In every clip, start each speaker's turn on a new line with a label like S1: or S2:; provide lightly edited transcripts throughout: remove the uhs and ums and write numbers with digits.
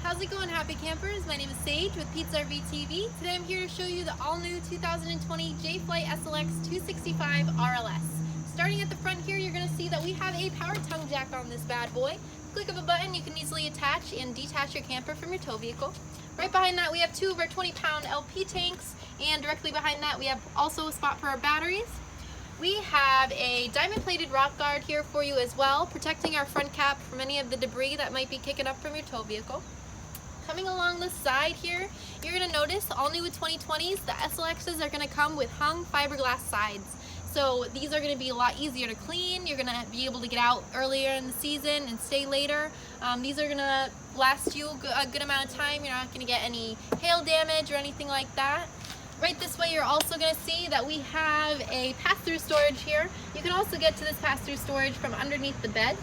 S1: How's it going, happy campers? My name is Sage with Pete's RV TV. Today I'm here to show you the all-new 2020 Jay-Flight SLX 265 RLS. Starting at the front here, you're going to see that we have a power tongue jack on this bad boy. Click of a button, you can easily attach and detach your camper from your tow vehicle. Right behind that, we have two of our 20-pound LP tanks, and directly behind that, we have also a spot for our batteries. We have a diamond-plated rock guard here for you as well, protecting our front cap from any of the debris that might be kicking up from your tow vehicle. Coming along the side here, you're going to notice, all new with 2020s, the SLXs are going to come with hung fiberglass sides. So these are going to be a lot easier to clean. You're going to be able to get out earlier in the season and stay later. These are going to last you a good amount of time. You're not going to get any hail damage or anything like that. Right this way, you're also going to see that we have a pass-through storage here. You can also get to this pass-through storage from underneath the bed.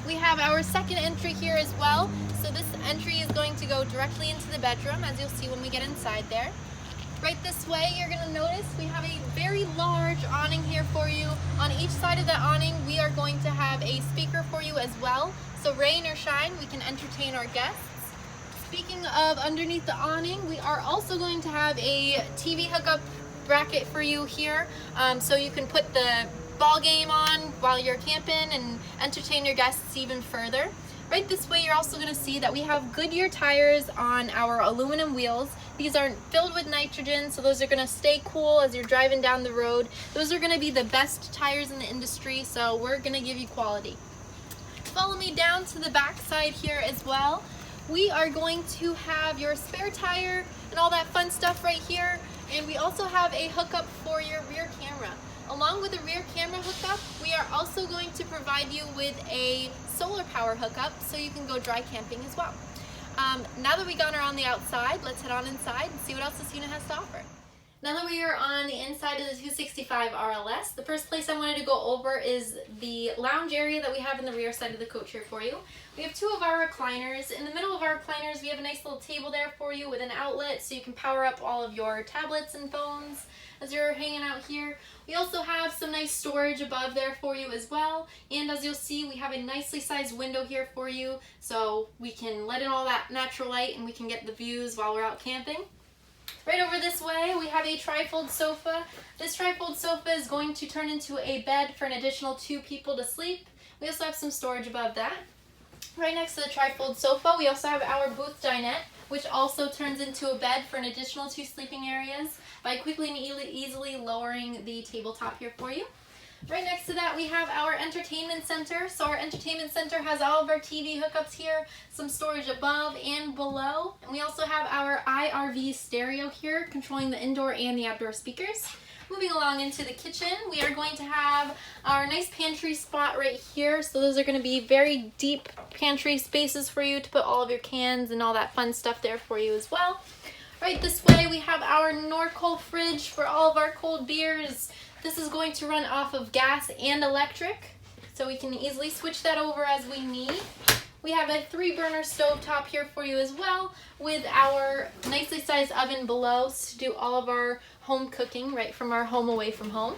S1: We have our second entry here as well. So this entry is going to go directly into the bedroom, as you'll see when we get inside there. Right this way, you're going to notice we have a very large awning here for you. On each side of that awning, we are going to have a speaker for you as well. So rain or shine, we can entertain our guests. Speaking of underneath the awning, we are also going to have a TV hookup bracket for you here, so you can put the ball game on while you're camping and entertain your guests even further. Right this way, you're also going to see that we have Goodyear tires on our aluminum wheels. These are filled with nitrogen, so those are going to stay cool as you're driving down the road. Those are going to be the best tires in the industry, so we're going to give you quality. Follow me down to the back side here as well. We are going to have your spare tire and all that fun stuff right here, and we also have a hookup for your rear camera. Along with the rear camera hookup, we are also going to provide you with a solar power hookup so you can go dry camping as well. Now that we got around the outside, let's head on inside and see what else this unit has to offer. Now that we are on the inside of the 265 RLS, the first place I wanted to go over is the lounge area that we have in the rear side of the coach here for you. We have two of our recliners. In the middle of our recliners, we have a nice little table there for you with an outlet so you can power up all of your tablets and phones as you're hanging out here. We also have some nice storage above there for you as well. And as you'll see, we have a nicely sized window here for you so we can let in all that natural light and we can get the views while we're out camping. Right over this way, we have a trifold sofa. This trifold sofa is going to turn into a bed for an additional 2 people to sleep. We also have some storage above that. Right next to the trifold sofa, we also have our booth dinette, which also turns into a bed for an additional 2 sleeping areas by quickly and easily lowering the tabletop here for you. Right next to that, we have our entertainment center. So our entertainment center has all of our TV hookups here, some storage above and below. And we also have our iRV stereo here, controlling the indoor and the outdoor speakers. Moving along into the kitchen, we are going to have our nice pantry spot right here. So those are going to be very deep pantry spaces for you to put all of your cans and all that fun stuff there for you as well. Right this way, we have our Norcold fridge for all of our cold beers. This is going to run off of gas and electric, so we can easily switch that over as we need. We have a 3-burner stove top here for you as well, with our nicely sized oven below to do all of our home cooking right from our home away from home.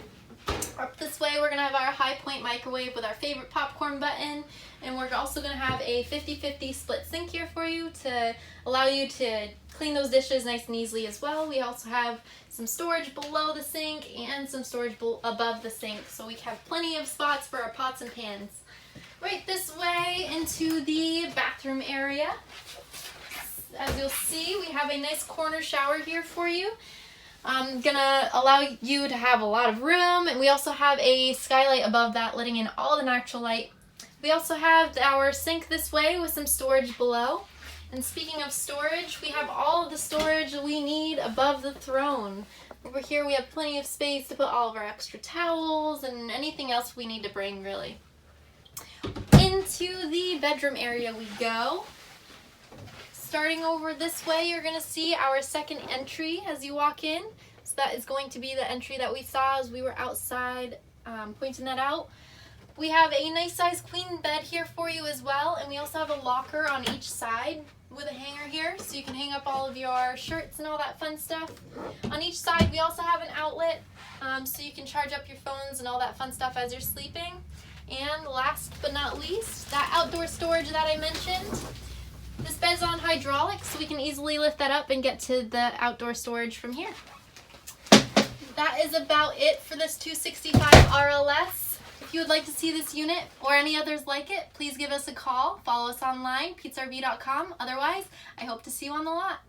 S1: Up this way, we're going to have our Hi-Point microwave with our favorite popcorn button, and we're also going to have a 50-50 split sink here for you to allow you to clean those dishes nice and easily as well. We also have some storage below the sink and some storage above the sink, so we have plenty of spots for our pots and pans. Right this way into the bathroom area. As you'll see, we have a nice corner shower here for you. Gonna allow you to have a lot of room, and we also have a skylight above that letting in all the natural light. We also have our sink this way with some storage below. And speaking of storage, we have all of the storage we need above the throne. Over here we have plenty of space to put all of our extra towels and anything else we need to bring, really. Into the bedroom area we go. Starting over this way, you're going to see our second entry as you walk in. So that is going to be the entry that we saw as we were outside pointing that out. We have a nice size queen bed here for you as well, and we also have a locker on each side with a hanger here so you can hang up all of your shirts and all that fun stuff. On each side we also have an outlet so you can charge up your phones and all that fun stuff as you're sleeping. And last but not least, that outdoor storage that I mentioned. This bed's on hydraulics, so we can easily lift that up and get to the outdoor storage from here. That is about it for this 265 RLS. If you would like to see this unit or any others like it, please give us a call. Follow us online, pizzarv.com. Otherwise, I hope to see you on the lot.